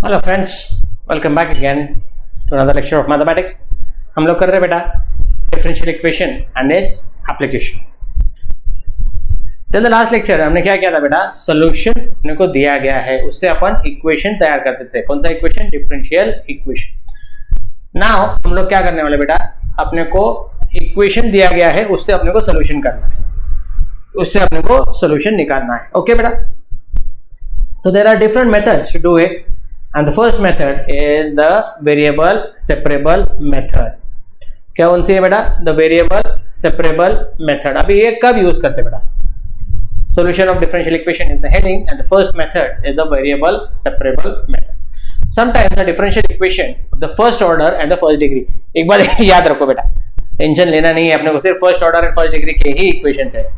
Hello friends, welcome back again to another lecture of mathematics. हम लोग कर रहे हैं बेटा differential equation and its application. Till the last lecture हमने क्या किया था बेटा, सॉल्यूशन अपने को दिया गया है, उससे अपन इक्वेशन तैयार करते थे। कौन सा इक्वेशन? Differential equation. नाउ हम लोग क्या करने वाले बेटा, अपने को इक्वेशन दिया गया है, उससे अपने को सोल्यूशन करना है, उससे अपने को सोल्यूशन निकालना है। ओके बेटा, तो there are different methods to do it and the first method is the variable separable method। क्या कौन सी है बेटा? the variable separable method। अभी ये कब यूज करते बेटा? solution of differential equation is the heading and the first method is the variable separable method। sometimes the differential equation of the first order and the first degree, एक बार याद रखो बेटा, tension लेना नहीं है अपने को, सिर्फ first order and first degree के ही इक्वेशन है।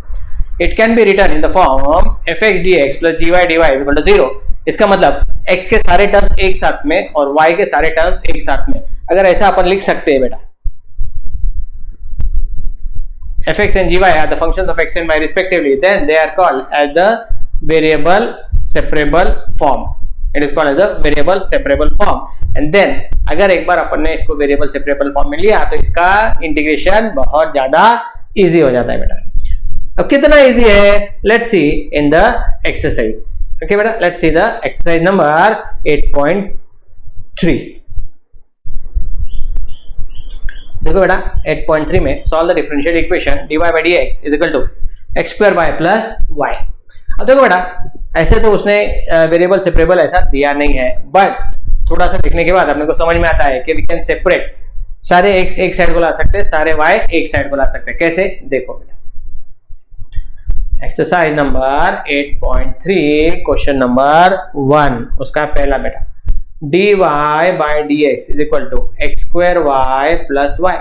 It can be written in the form fx dx plus dy dy equal to 0। इसका मतलब x के सारे टर्म्स एक साथ में और y के सारे टर्म्स एक साथ में, अगर ऐसा अपन लिख सकते हैं बेटा, fx and gy are the functions of x and y respectively, then they are called as the variable separable form। it is called as the variable separable form। and then अगर एक बार अपन ने इसको variable separable form में लिया तो इसका integration बहुत ज्यादा इजी हो जाता है बेटा। अब कितना इजी है, let's see in the exercise. Okay बेटा, let's see the exercise number 8.3। देखो बेटा 8.3 में solve the differential equation dy by dx is equal to x square y plus y। अब देखो बेटा, ऐसे तो उसने वेरिएबल सेपरेबल ऐसा दिया नहीं है, बट थोड़ा सा देखने के बाद अपने को समझ में आता है कि वी कैन सेपरेट, सारे x एक साइड को ला सकते हैं, सारे y एक साइड को ला सकते हैं। कैसे? देखो बेटा, एक्सरसाइज नंबर 8.3 क्वेश्चन नंबर 1, उसका पहला बेटा dy by dx is equal to x square y plus y।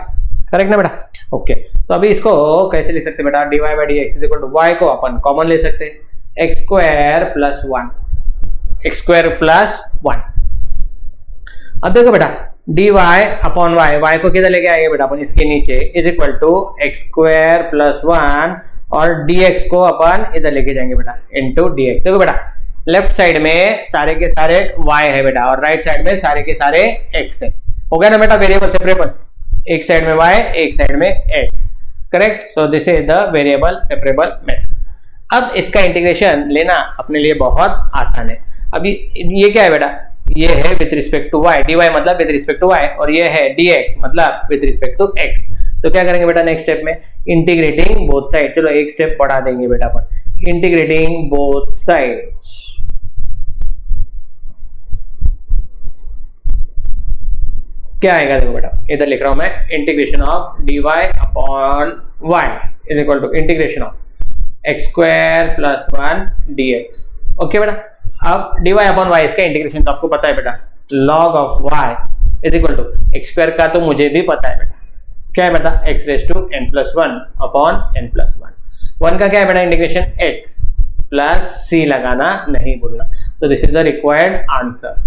Correct ना बेटा? ओके, तो अभी इसको कैसे लिख सकते बेटा? dy by dx is equal to y को अपन कॉमन ले सकते हैं, x square plus 1, x square plus 1। अब देखो बेटा dy अपॉन y, y को किधर लेके आएंगे बेटा अपन? इसके नीचे, is equal to x square plus 1 और dx को अपन इधर लेके जाएंगे बेटा इनटू dx। देखो बेटा लेफ्ट साइड में सारे के सारे y है बेटा और राइट साइड में सारे के सारे x है। हो गया ना बेटा वेरिएबल सेपरेबल, एक साइड में y एक साइड में x। Correct? So this is the variable separable method. अब इसका इंटीग्रेशन लेना अपने लिए बहुत आसान है। अभी ये क्या है बेटा? ये है with respect to y, dy मतलब विथ रिस्पेक्ट टू y, और ये है dx मतलब विथ रिस्पेक्ट टू x। तो क्या करेंगे बेटा नेक्स्ट स्टेप में? Integrating both side. चलो एक स्टेप बढ़ा देंगे बेटा अपन, इंटीग्रेटिंग बोथ साइड्स। क्या आएगा देखो बेटा, इधर लिख रहा हूं मैं, integration of dy upon y is equal to integration of x square plus 1 dx। Okay बेटा, अब dy अपॉन y इसका इंटीग्रेशन तो आपको पता है बेटा, log of y is equal to x square का तो मुझे भी पता है बेटा, क्या है बेटा? x raise to n plus 1 upon n plus 1 का क्या है बेटा? इंटीग्रेशन x प्लस c लगाना नहीं भूलना। तो this is the required answer.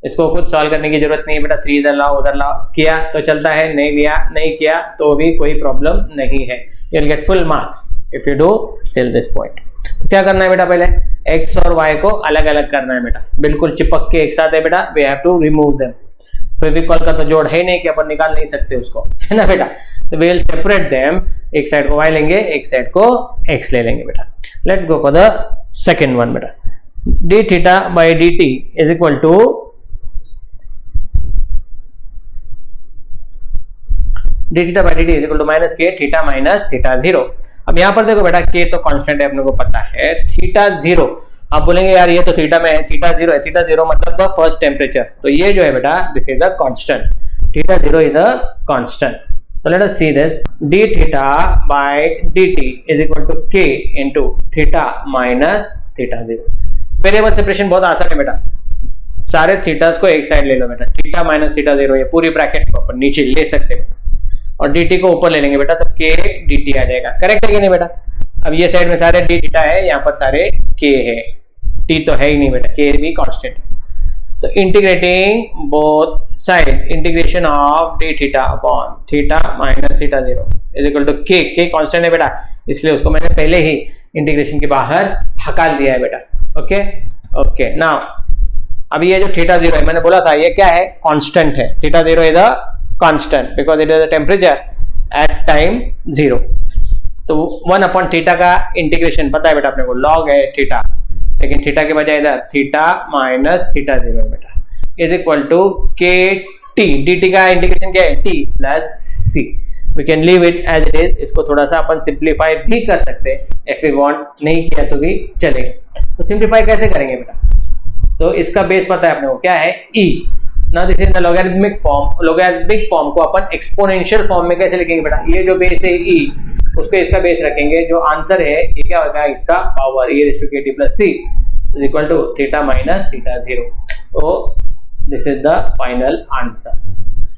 इसको कुछ सॉल्व करने की जरूरत नहीं है बेटा, 3 इधर लाओ उधर लाओ, किया तो चलता है, नहीं किया तो भी कोई प्रॉब्लम नहीं है। You will get full marks if you do till this point. तो क्या करना है बेटा, पहले x और y को अलग अलग करना है बेटा, बिल्कुल चिपक के एक साथ है बेटा, we have to remove them. Fevicol का तो जोड़ है नहीं कि अपन निकाल नहीं सकते उसको, है ना बेटा? तो वी विल सेपरेट देम, एक साइड को y लेंगे एक साइड को x ले लेंगे बेटा। Let's go for the second one बेटा, d theta by dt is equal to d theta by dt is equal to minus k theta minus theta 0। अब यहां पर देखो बेटा k तो कांस्टेंट है अपने को पता है, थीटा 0, आप बोलेंगे यार ये तो थीटा में है, थीटा 0 है, थीटा 0 मतलब द फर्स्ट टेम्परेचर, तो ये जो है बेटा this is the constant, theta 0 is a constant. तो let us see this, d theta by dt is equal to k into theta minus theta 0। Variable separation बहुत आसान है बेटा, सारे थीटास को एक साइड ले लो बेटा, थीटा माइनस थीटा 0, ये पूरी ब्रैकेट को अपन नीचे ले सकते हैं और dt को ऊपर ले लेंगे बेटा, तो k dt आ जाएगा। करेक्ट है कि नहीं बेटा? अब ये साइड में सारे d थीटा है, यहाँ पर सारे k है, t तो है ही नहीं बेटा, k भी कांस्टेंट है। तो integrating both side, integration of d theta upon theta minus theta 0 is equal to k constant है बेटा, इसलिए उसको मैंने पहले ही इंटीग्रेशन के बाहर हकाल दिया है बेटा। ओके, नाउ अभी ये जो थीटा 0 है, मैंने बोला था ये क्या है, कांस्टेंट है. Theta 0 is a constant because it is a temperature at time 0. तो 1 अपॉन थीटा का इंटीग्रेशन पता है बेटा अपने को, लॉग है थीटा, लेकिन थीटा के बजाय इधर थीटा माइनस थीटा 0 है बेटा, is equal to k t. D t का इंटीग्रेशन क्या है, t plus c. We can leave it as it is. इसको थोड़ा सा अपन सिंप्लीफाई भी कर सकते हैं इफ यू वांट, नहीं किया तो भी चलेगा. तो सिंप्लीफाई कैसे करेंगे बेटा, तो इसका बेस पता है अपने को क्या है, e. Now this is the logarithmic form. Logarithmic form को अपन एक्सपोनेंशियल फॉर्म में कैसे लिखेंगे बेटा, ये जो बेस है e, उसको इसका बेस रखेंगे, जो आंसर है ये क्या होगा, इसका power e raised to kt plus c is equal to theta minus theta 0. तो this is the final answer.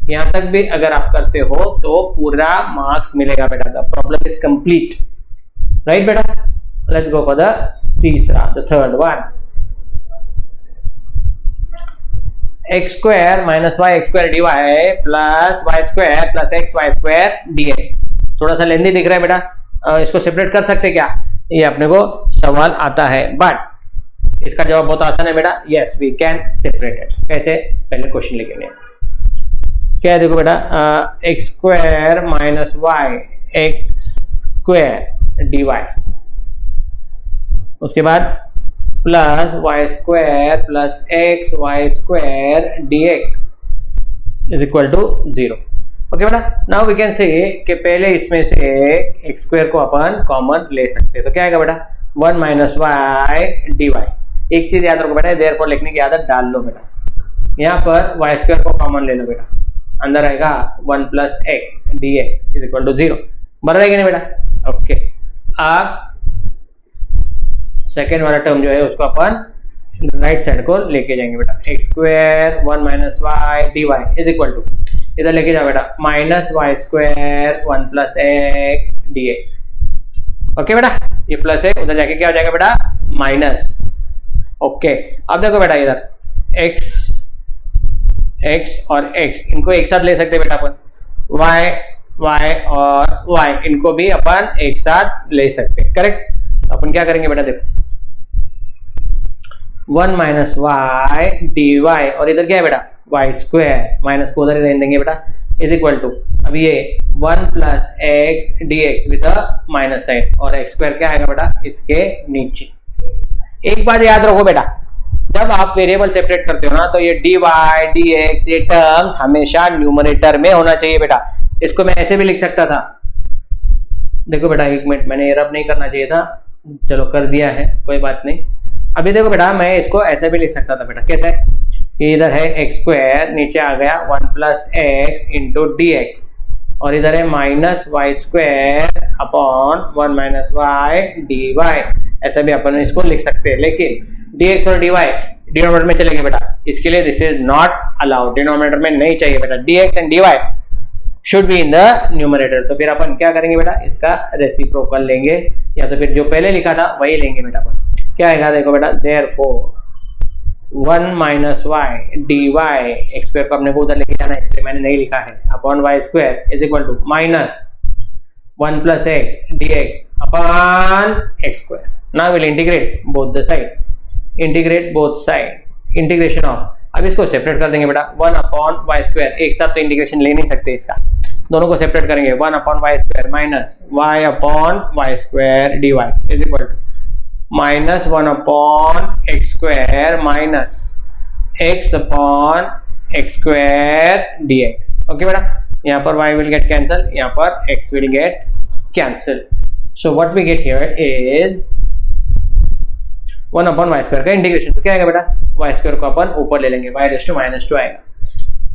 यहाँ तक भी अगर आप करते हो तो पूरा मार्क्स मिलेगा बेटा. The problem is complete, right बेटा. लेट्स गो फॉर द तीसरा, the third one. x square minus y x square d y plus y square plus x y square d x. थोड़ा सा लेंदी दिख रहा है बेटा, इसको सेपरेट कर सकते क्या, ये अपने को सवाल आता है, बट इसका जवाब बहुत आसान है बेटा. Yes we can separate it. कैसे, पहले क्वेश्चन लिखेंगे. क्या है देखो बेटा, x square minus y x square d y, उसके बाद plus y square plus x y square d x is equal to 0. Okay बेटा. नाउ वी कैन से कि पहले इसमें से एक्स स्क्वायर को अपन कॉमन ले सकते हैं. तो क्या आएगा बेटा, 1 माइनस वाई डी वाई. एक चीज याद रखो बेटा, देयरफॉर लिखने की आदत डाल लो बेटा. यहाँ पर वाई स्क्वायर को कॉमन ले लो बेटा, अंदर आएगा 1 plus x d x is equal to 0. बन रहेगा नहीं बेटा. ओके. अब सेकेंड वाला टर्म जो है उसको अपन राइट साइड को लेके जाएंगे बेटा. X square 1 minus y d y is equal to, इधर लेके जाओ बेटा, minus y square 1 plus x d x. Okay बेटा, ये प्लस है, उधर जाके क्या हो जाएगा बेटा, माइनस. ओके. अब देखो बेटा इधर एक्स एक्स और एक्स, इनको एक साथ ले सकते बेटा अपन. वाई वाई और वाई, इनको भी अपन एक साथ ले सकते. करेक्ट. अपन क्या करेंगे बेटा, देखो 1 माइनस वाई डी वाई, और इधर क्या है बेटा, वाई स्क्वायर, माइनस को उधर ही रहने देंगे बेटा, इज इक्वल टू, अब ये 1 plus x d x with minus sign, और एक्स स्क्वायर क्या आएगा बेटा, इसके नीचे. एक बात याद रखो बेटा, जब आप वेरिएबल सेपरेट करते हो ना, तो ये डी वाई डी एक्स ये टर्म्स हमेशा न्यूमरेटर में होना चाहिए बेटा. इसको मैं ऐसे भी लिख सकता था. देखो बेटा एक मिनट, मैंने ये रब नहीं करना चाहिए था, चलो कर दिया है, कोई बात नहीं. अभी देखो बेटा, मैं इसको ऐसे भी लिख सकता था बेटा. कैसे, इधर है एक्स स्क्वायर, नीचे आ गया 1 plus x into d x, और इधर है minus y square upon 1 minus y d y. ऐसा भी अपन इसको लिख सकते हैं, लेकिन डी एक्स और डी वाई डिनोमिनेटर में चलेंगे बेटा. इसके लिए this is not allowed, denominator में नहीं चाहिए बेटा. D x and d y should be in the numerator. तो फिर अपन क्या करेंगे बेटा, इसका रेसिप्रोकल लेंगे, या तो फिर जो पहले लिखा था वही लेंगे बेटा. अपन क्या आएगा देखो बेटा, therefore 1 minus y d y, x square को अपने को उधर लेके जाना है, इसलिए मैंने नहीं लिखा है, upon y square is equal to minus 1 plus x d x upon x square. Now will integrate both the side, integrate both side, integration of. अब इसको सेपरेट कर देंगे बेटा, 1 अपॉन वाई स्क्वायर. एक साथ तो इंटीग्रेशन ले नहीं सकते इसका, दोनों को सेपरेट करेंगे. 1 upon y square minus y upon y square d y is equal to minus 1 upon x square minus x upon x square d x. Okay बेटा, यहाँ पर y विल गेट कैंसल, यहाँ पर x will get cancel. So what we get here is 1 upon y square का integration. तो क्या आएगा बेटा, वाई स्क्वायर को अपन ऊपर ले लेंगे, y रेज़ टू -2 आएगा,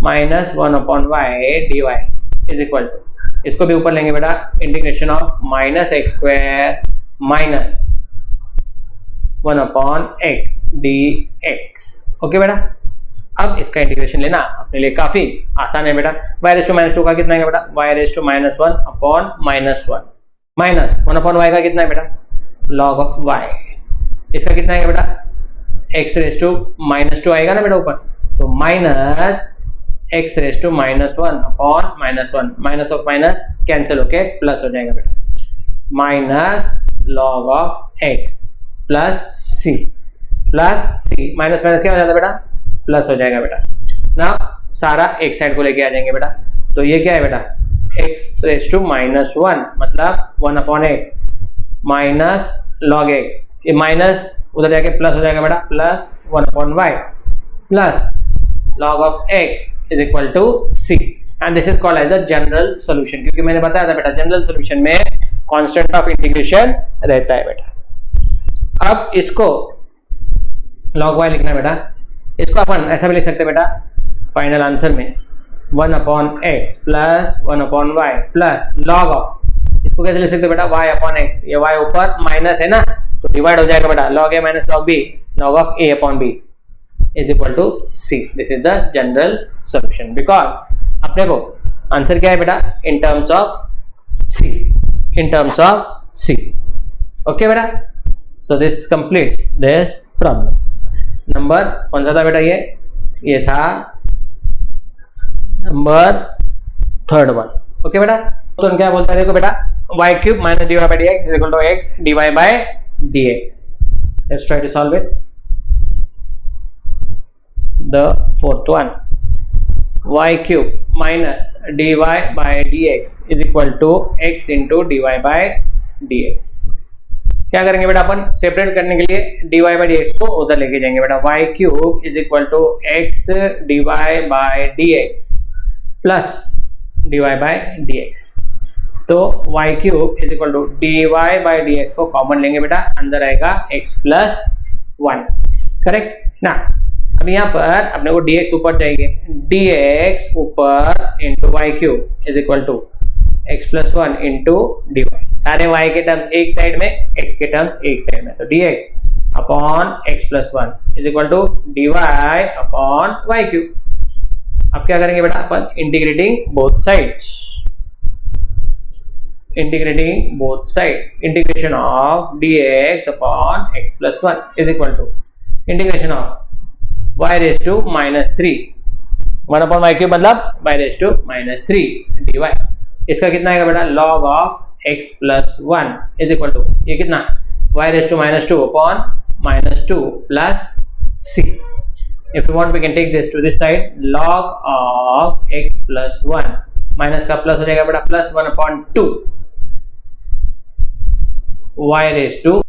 minus 1 upon y d y is equal to, इसको भी ऊपर लेंगे बेटा, integration of minus x square minus 1 upon x d x. Okay बेटा, अब इसका इंटीग्रेशन लेना अपने लिए काफी आसान है बेटा. y रेज़ टू -2 का कितना है बेटा, y raise to -1 upon -1 minus 1 upon y का कितना है बेटा, log ऑफ y. इसका कितना है बेटा, x रेज़ टू -2 आएगा ना बेटा ऊपर, तो minus x raise to -1 upon -1, minus of minus cancel होके प्लस हो जाएगा बेटा, minus log of x plus c, minus minus क्या हो जाता है बेटा, प्लस हो जाएगा बेटा ना, सारा एक साइड को लेके आ जाएंगे बेटा। तो ये क्या है बेटा, x raise to minus one, मतलब 1/x माइनस लॉग x, ये माइनस उधर जाके प्लस हो जाएगा बेटा, plus 1/y plus log of x is equal to c, and this is called as the general solution, क्योंकि मैंने बताया था बेटा जनरल सोल्यूशन में कांस्टेंट ऑफ इंटीग्रेशन रहता है बेटा। अब इसको log y लिखना है बेटा, इसको अपन ऐसा भी लिख सकते हैं बेटा फाइनल आंसर में 1/x plus 1/y plus log of, इसको कैसे लिख सकते हैं बेटा y/x, ये y ऊपर माइनस है ना, तो डिवाइड हो जाएगा बेटा log a minus log b, log of a/b is equal to c। This is the general solution, because अपने को आंसर क्या है बेटा in terms of c, in terms of c। Okay बेटा, so this completes this problem. Number कौन सा था बेटा, ये था नंबर थर्ड वन। ओके बेटा, तो क्या बोलता है देखो बेटा, y cube minus dy by dx is equal to x dy by dx। Let's try to solve it. The fourth one, y cube minus dy by dx is equal to x into dy by dx। क्या करेंगे बेटा अपन, separate करने के लिए dy by dx को उधर लेके जाएंगे बेटा, y cube is equal to x dy by dx plus dy by dx। तो y cube is equal to dy by dx को कॉमन लेंगे बेटा, अंदर आएगा x प्लस वन, करेक्ट ना। अब यहाँ पर अपने को dx ऊपर चाहिए, dx ऊपर into y cube is equal to x plus one into dy, सारे y के टर्म्स एक साइड में, x के टर्म्स एक साइड में, तो dx upon x plus one is equal to dy upon y cube. अब क्या करेंगे बेटा अपन, integrating both sides, integrating both side, integration of dx upon x plus one is equal to integration of y raise to minus three, 1/y cube मतलब y raise to minus three dy। इसका कितना आएगा बेटा, log of x plus one is equal to ये कितना, y raise to minus two upon minus two plus c। If you want we can take this to this side, log of x plus one, minus का plus हो जाएगा बेटा plus 1/2 y raise to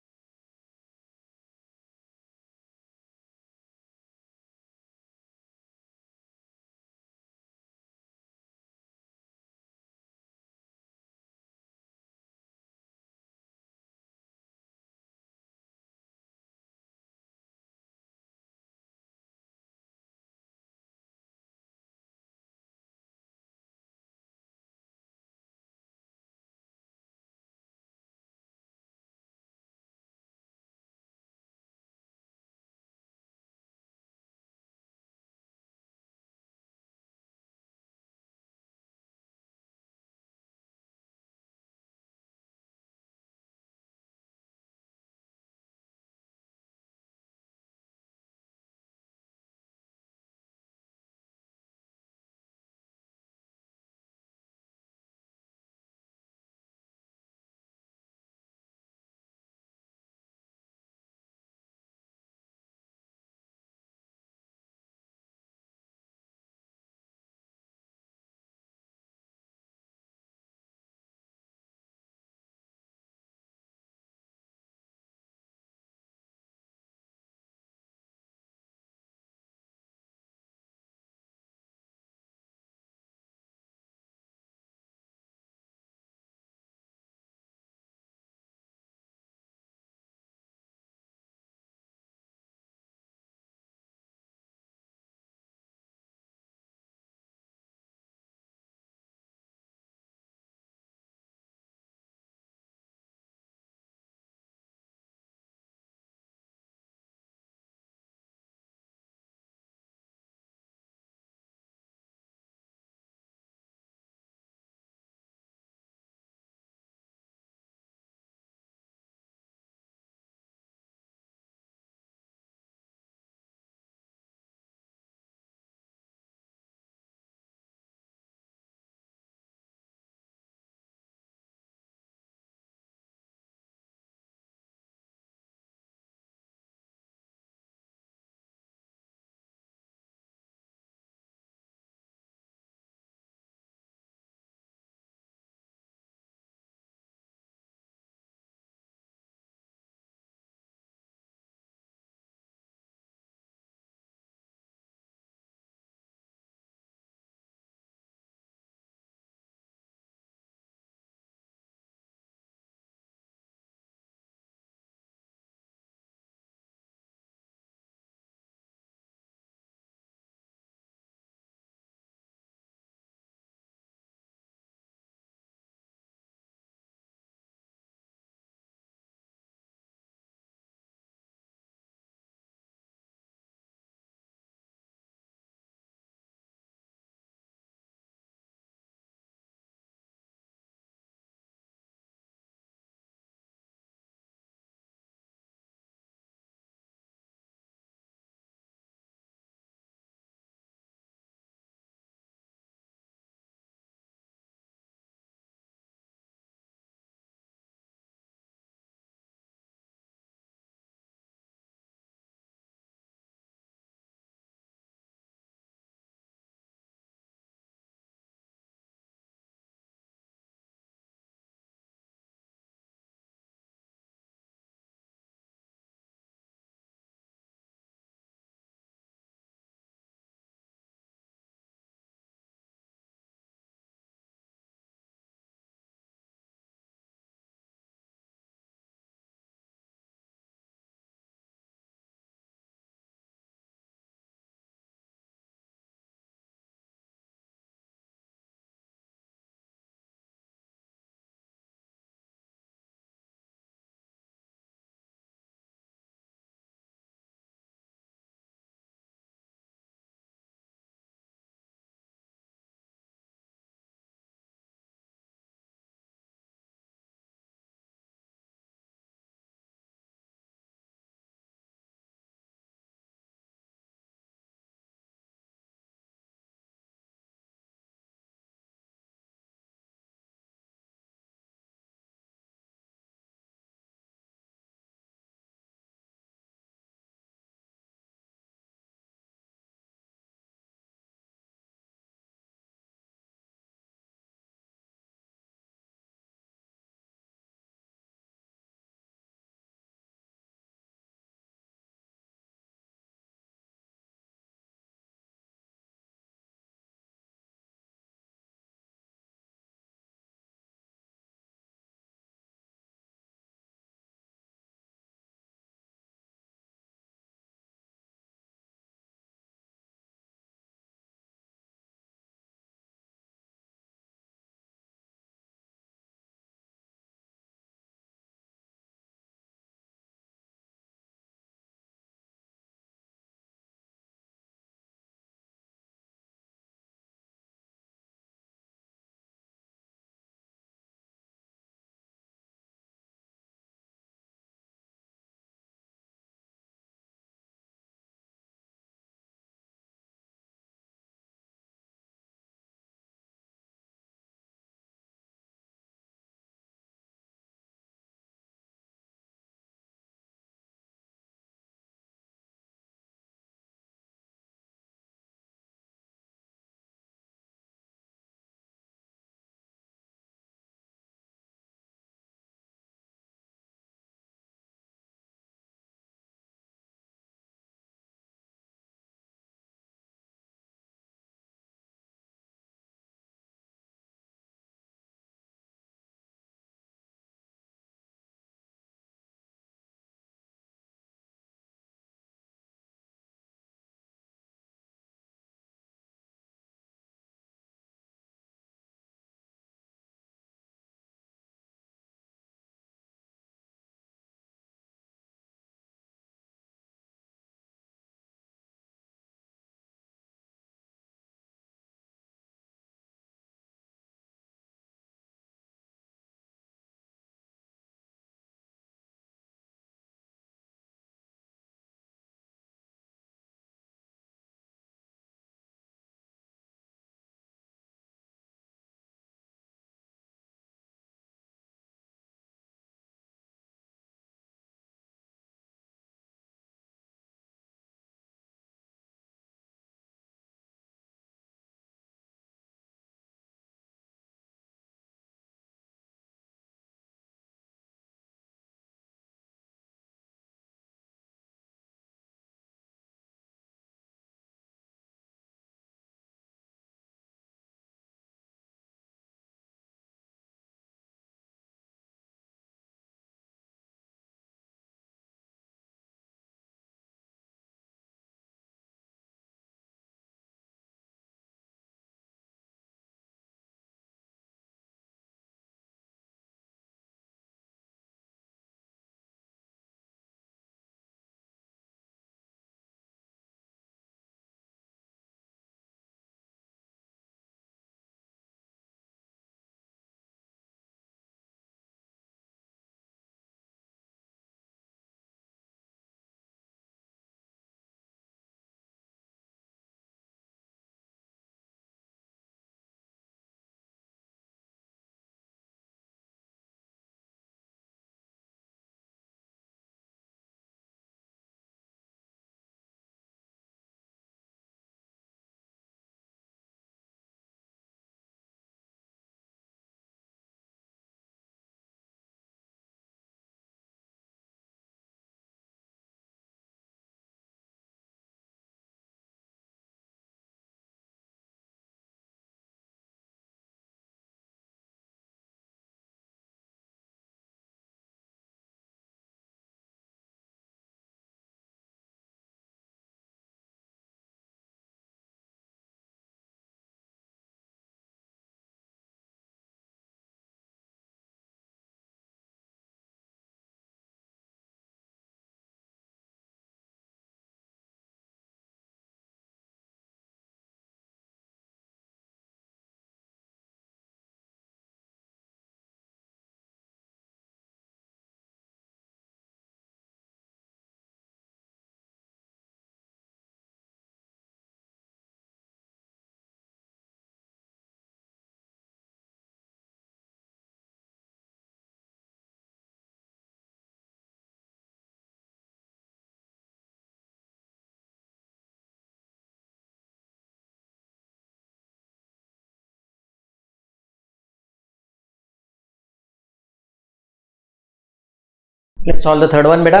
let's solve the third one बेटा.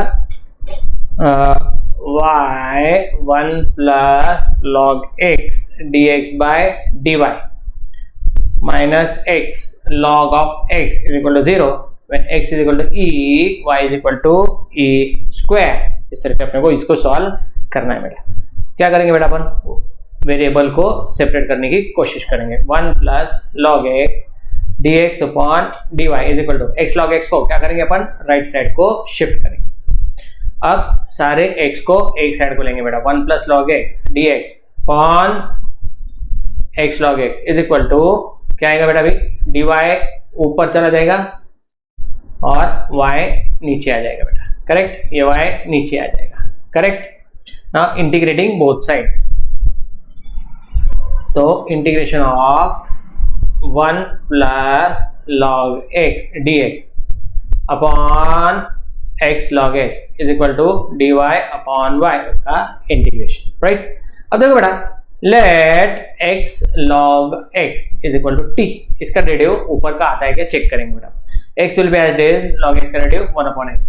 y 1 plus log x dx by dy minus x log of x is equal to 0 when x is equal to e, y is equal to e square. इस तरह से अपने को इसको solve करना है बेटा. क्या करेंगे बेटा, अपन वेरिएबल को सेपरेट करने की कोशिश करेंगे. 1 plus log x dx upon dy is equal to x log x को क्या करेंगे अपन, राइट साइड को शिफ्ट करेंगे. अब सारे x को एक साइड को लेंगे बेटा. 1 plus log x dx upon x log x is equal to क्या आएगा बेटा, अभी dy ऊपर चला जाएगा और y नीचे आ जाएगा बेटा. करेक्ट, ये y नीचे आ जाएगा. Correct. Now integrating both sides, तो integration of 1 plus log x dx upon x log x is equal to dy upon y का इंटीग्रेशन. राइट. अब देखो बेटा, let x log x is equal to t. इसका derivative ऊपर का आता है क्या, चेक करेंगे बेटा. x will be as it is log x का derivative 1 upon x.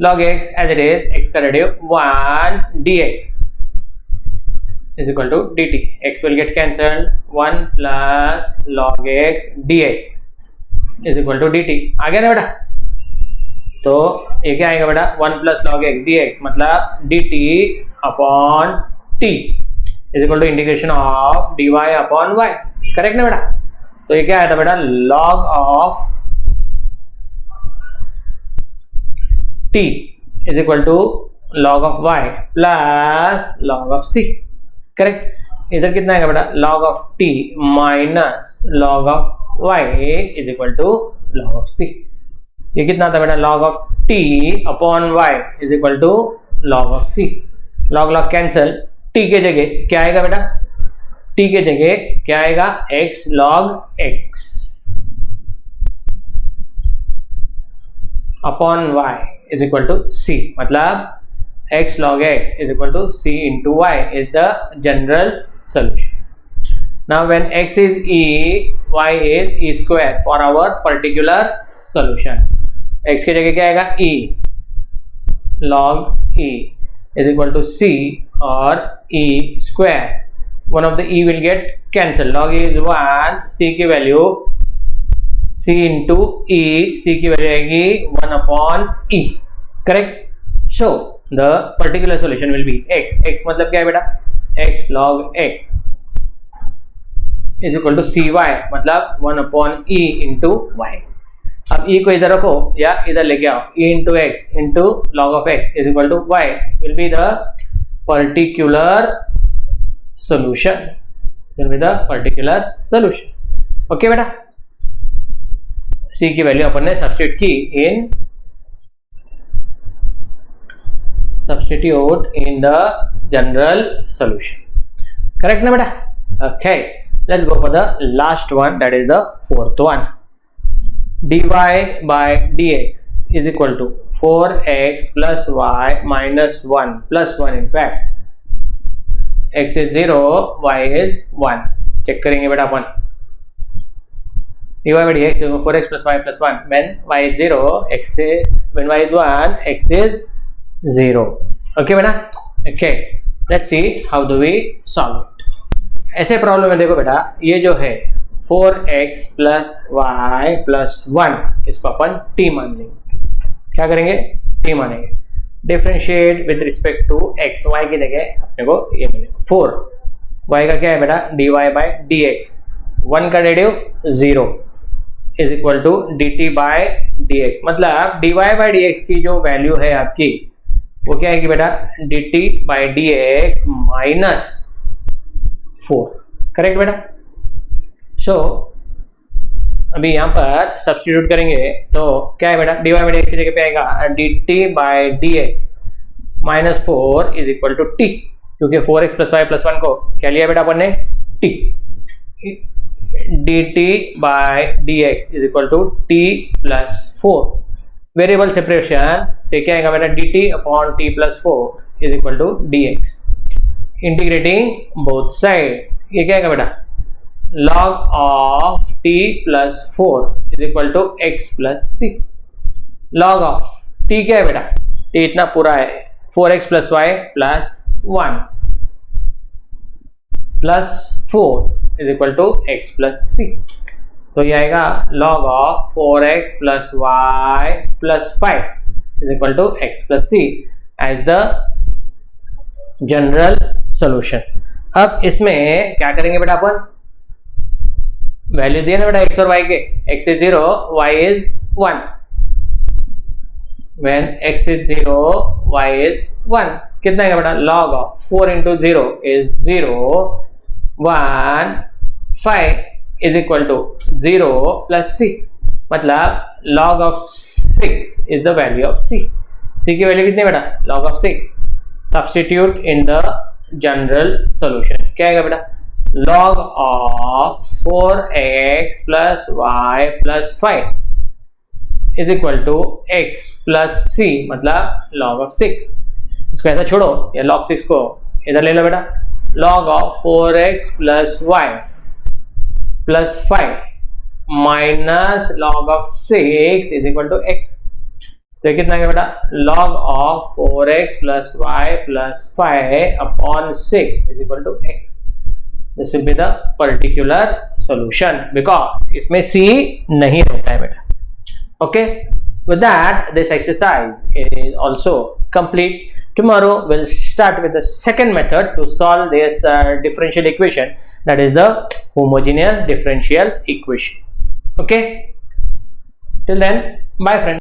log x as it is x का derivative 1 dx is equal to dt. x will get cancelled. 1 plus log x dx is equal to dt. आ गया ना बेटा. तो ये क्या आएगा बेटा, 1 plus log x dx मतलब dt upon t is equal to integration of dy upon y. Correct ना बेटा. तो ये क्या आया था बेटा, log of t is equal to log of y plus log of c. Correct. इधर कितना आएगा बेटा, log of t minus log of y is equal to log of c. ये कितना आता है बेटा, log of t upon y is equal to log of c. log log cancel. t के जगह क्या आएगा बेटा, t के जगह क्या आएगा, x log x अपॉन y is equal to c. मतलब x log x is equal to c into y is the general solution. Now when x is e, y is e square for our particular solution. x की जगह क्या आएगा, e log e is equal to c और e square. One of the e will get cancelled. log e is 1, c की value c into e, c की value आएगी 1 upon e. Correct. So the particular solution will be x. x मतलब क्या है बेटा, x log x is equal to cy मतलब 1 upon e into y. अब e को इधर रखो या इधर लेके आओ. e into x into log of x is equal to y will be the particular solution. Will be the particular solution. Okay बेटा. c की वैल्यू अपन ने सब्स्टिट्यूट की इन substitute in the general solution. Correct na beta? Okay, let's go for the last one, that is the fourth one. dy by dx is equal to 4x plus y minus 1 plus 1. in fact x is 0, y is 1. check करेंगे बेटा अपन. dy by dx is 4x plus y plus 1 when y is 0, x is, when y is 1, x is 0. Okay बेटा. Okay, let's see how do we solve it. ऐसे problem में देखो बेटा, ये जो है 4x plus y plus 1 इसको अपन t मान लेंगे. क्या करेंगे, t मानेंगे. Differentiate with respect to x. y की जगह अपने को ये मिलेगा 4. y का क्या है बेटा, dy by dx. 1 का derivative 0 is equal to dt by dx. मतलब dy by dx की जो वैल्यू है आपकी वो क्या आएगी बेटा, dt by dx minus 4. Correct बेटा. सो अभी यहाँ पर सब्स्टिट्यूट करेंगे तो क्या है बेटा, dy by dx की जगह पे आएगा dt by dx minus 4 is equal to t. क्योंकि 4x प्लस y प्लस 1 को क्या लिया बेटा अपन ने, t. dt by dx is equal to t plus 4. Variable separation से क्या आएगा बेटा, dt upon t plus 4 is equal to dx. Integrating both side, ये क्या आएगा बेटा, log of t plus 4 is equal to x plus c. log of t क्या है बेटा, t इतना पूरा है 4x plus y plus 1 plus 4 is equal to x plus c। तो ये आएगा log of 4x plus y plus 5 is equal to x plus c as the general solution. अब इसमें क्या करेंगे बेटा, अपन वैल्यू दिए ना बेटा x और y के, x is 0 y is 1, when x is 0 y is 1 कितना है बेटा, log of 4 into 0 is 0 1 5 is equal to 0 plus c, मतलब log of 6 is the value of c। c की वैल्यू कितनी है बेटा, log of 6। Substitute in the general solution, क्या आएगा बेटा, log of 4x plus y plus 5 is equal to x plus c, मतलब log of 6। इसको ऐसा छोड़ो, या log 6 को इधर ले लो बेटा, log of 4x plus y plus 5 minus log of 6 is equal to x। तो कितना है बेटा, log of 4x plus y plus 5 upon 6 is equal to x। This will be the particular solution because इसमें c नहीं रहता है बेटा। Okay, with that this exercise is also complete. Tomorrow we'll start with the second method to solve this differential equation, that is the homogeneous differential equation. Okay, till then, bye friends.